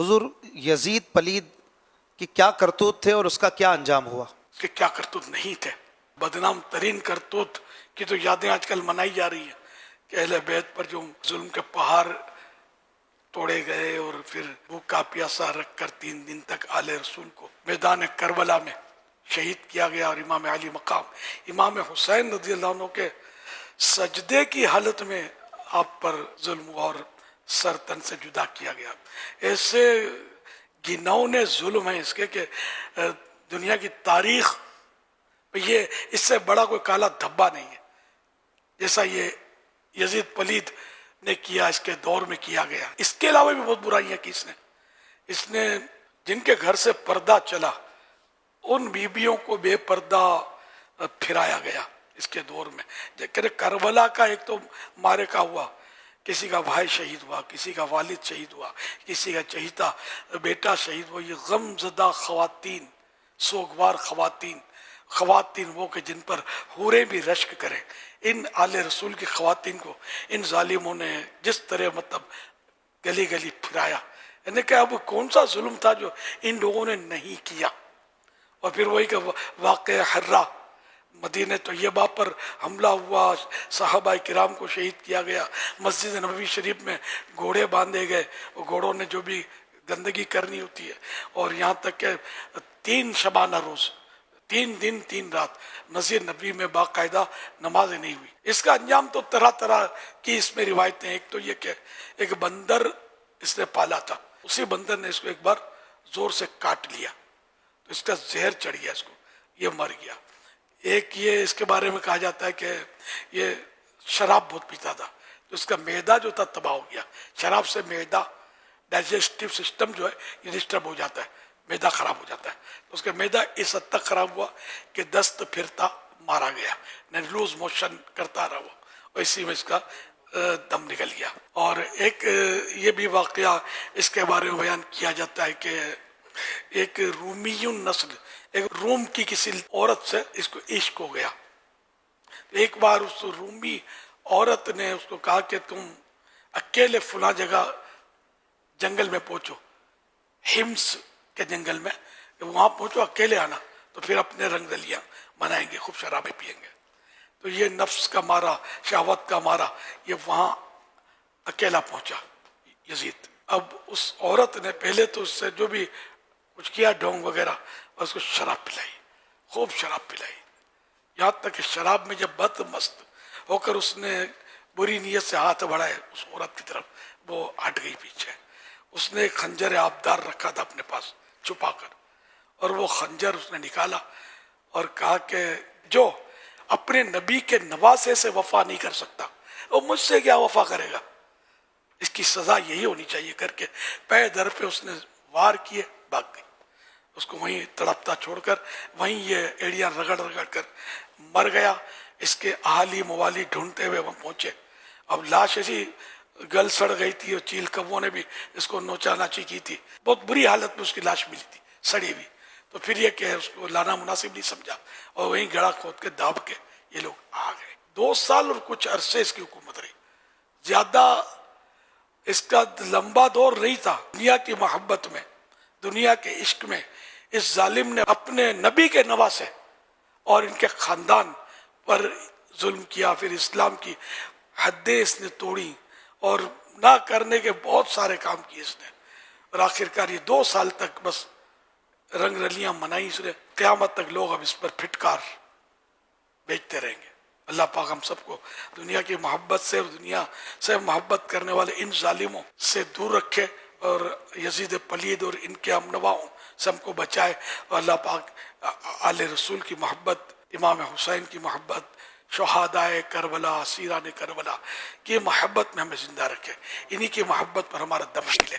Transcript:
حضور یزید پلید کی کیا کرتوت تھے اور اس کا کیا انجام ہوا؟ کہ کیا کرتوت نہیں تھے. بدنام ترین کرتوت کی تو یادیں آج کل منائی جا رہی ہیں کہ اہل بیت پر جو ظلم کے پہاڑ توڑے گئے اور پھر بھوکا پیاسا رکھ کر 3 دن تک آل رسول کو میدان کربلا میں شہید کیا گیا، اور امام علی مقام امام حسین رضی اللہ عنہ کے سجدے کی حالت میں آپ پر ظلم ہوا اور سر تن سے جدا کیا گیا. ایسے گنونے ظلم ہیں اس کے کہ دنیا کی تاریخ یہ اس سے بڑا کوئی کالا دھبا نہیں ہے جیسا یہ یزید پلید نے کیا، اس کے دور میں کیا گیا. اس کے علاوہ بھی بہت برائیاں کی اس نے جن کے گھر سے پردہ چلا ان بیویوں کو بے پردہ پھرایا گیا اس کے دور میں. کہ کربلا کا ایک تو مارکہ ہوا، کسی کا بھائی شہید ہوا، کسی کا والد شہید ہوا، کسی کا چہیتا بیٹا شہید ہوا. یہ غم زدہ خواتین، سوگوار خواتین وہ کہ جن پر حوریں بھی رشک کریں، ان آل رسول کی خواتین کو ان ظالموں نے جس طرح مطلب گلی گلی پھرایا. یعنی کہ اب کون سا ظلم تھا جو ان لوگوں نے نہیں کیا. اور پھر وہی کہ واقعہ حرہ، مدینہ طیبہ پر حملہ ہوا، صحابہ کرام کو شہید کیا گیا، مسجد نبوی شریف میں گھوڑے باندھے گئے، وہ گھوڑوں نے جو بھی گندگی کرنی ہوتی ہے، اور یہاں تک کہ 3 شبانہ روز 3 دن 3 رات مسجد نبوی میں باقاعدہ نمازیں نہیں ہوئی. اس کا انجام تو طرح طرح کی اس میں روایتیں. ایک تو یہ کہ ایک بندر اس نے پالا تھا، اسی بندر نے اس کو ایک بار زور سے کاٹ لیا تو اس کا زہر چڑھ گیا، اس کو یہ مر گیا. ایک یہ اس کے بارے میں کہا جاتا ہے کہ یہ شراب بہت پیتا تھا تو اس کا معدہ جو تھا تباہ ہو گیا. شراب سے معدہ ڈائجسٹو سسٹم جو ہے یہ ڈسٹرب ہو جاتا ہے، معدہ خراب ہو جاتا ہے. تو اس کا معدہ اس حد تک خراب ہوا کہ دست پھرتا مارا گیا، لوز موشن کرتا رہا وہ، اور اسی میں اس کا دم نکل گیا. اور ایک یہ بھی واقعہ اس کے بارے میں بیان کیا جاتا ہے کہ ایک رومی نسل، ایک روم کی کسی عورت سے اس کو عشق ہو گیا. ایک بار اس رومی عورت نے اس کو کہا کہ تم اکیلے فلاں جگہ جنگل میں پہنچو، ہمس کے جنگل میں، وہاں پہنچو، اکیلے آنا، تو پھر اپنے رنگ رلیاں منائیں گے، خوب شرابیں پیئیں گے. تو یہ نفس کا مارا، شہوت کا مارا، یہ وہاں اکیلا پہنچا یزید. اب اس عورت نے پہلے تو اس سے جو بھی کچھ کیا ڈھونگ وغیرہ، اور اس کو شراب پلائی، خوب شراب پلائی، یہاں تک کہ شراب میں جب بد مست ہو کر اس نے بری نیت سے ہاتھ بڑھائے اس عورت کی طرف، وہ ہٹ گئی پیچھے. اس نے ایک خنجر آبدار رکھا تھا اپنے پاس چھپا کر، اور وہ خنجر اس نے نکالا اور کہا کہ جو اپنے نبی کے نواسے سے وفا نہیں کر سکتا وہ مجھ سے کیا وفا کرے گا، اس کی سزا یہی ہونی چاہیے. کر کے پے در پہ اس نے وار کیے، بھاگ گئی. اس کو وہیں تڑپتا چھوڑ کر وہیں یہ ایڑیاں رگڑ رگڑ کر مر گیا. اس کے اہالی موالی ڈھونڈتے ہوئے وہ پہنچے. اب لاش ایسی گل سڑ گئی تھی، اور چیل کبوں نے بھی اس کو نوچا ناچی کی تھی، بہت بری حالت میں اس کی لاش ملی تھی، سڑی ہوئی. تو پھر یہ کہ اس کو لانا مناسب نہیں سمجھا، اور وہیں گڑا کھود کے داب کے یہ لوگ آ گئے. 2 سال اور کچھ عرصے اس کی حکومت رہی. زیادہ اس کا لمبا دور نہیں تھا. دنیا کی محبت میں، دنیا کے عشق میں اس ظالم نے اپنے نبی کے نواسے اور ان کے خاندان پر ظلم کیا. پھر اسلام کی حدیں اس نے توڑی اور نہ کرنے کے بہت سارے کام کیے اس نے. اور آخرکار یہ 2 سال تک بس رنگ رلیاں منائی اس نے. قیامت تک لوگ اب اس پر پھٹکار بیچتے رہیں گے. اللہ پاک ہم سب کو دنیا کی محبت سے اور دنیا سے محبت کرنے والے ان ظالموں سے دور رکھے، اور یزید پلید اور ان کے امنواؤں سے ہم کو بچائے. اور اللہ پاک آل رسول کی محبت، امام حسین کی محبت، شہدائے کربلا، اسیران کربلا کی محبت میں ہمیں زندہ رکھے. انہی کی محبت پر ہمارا دم ملے.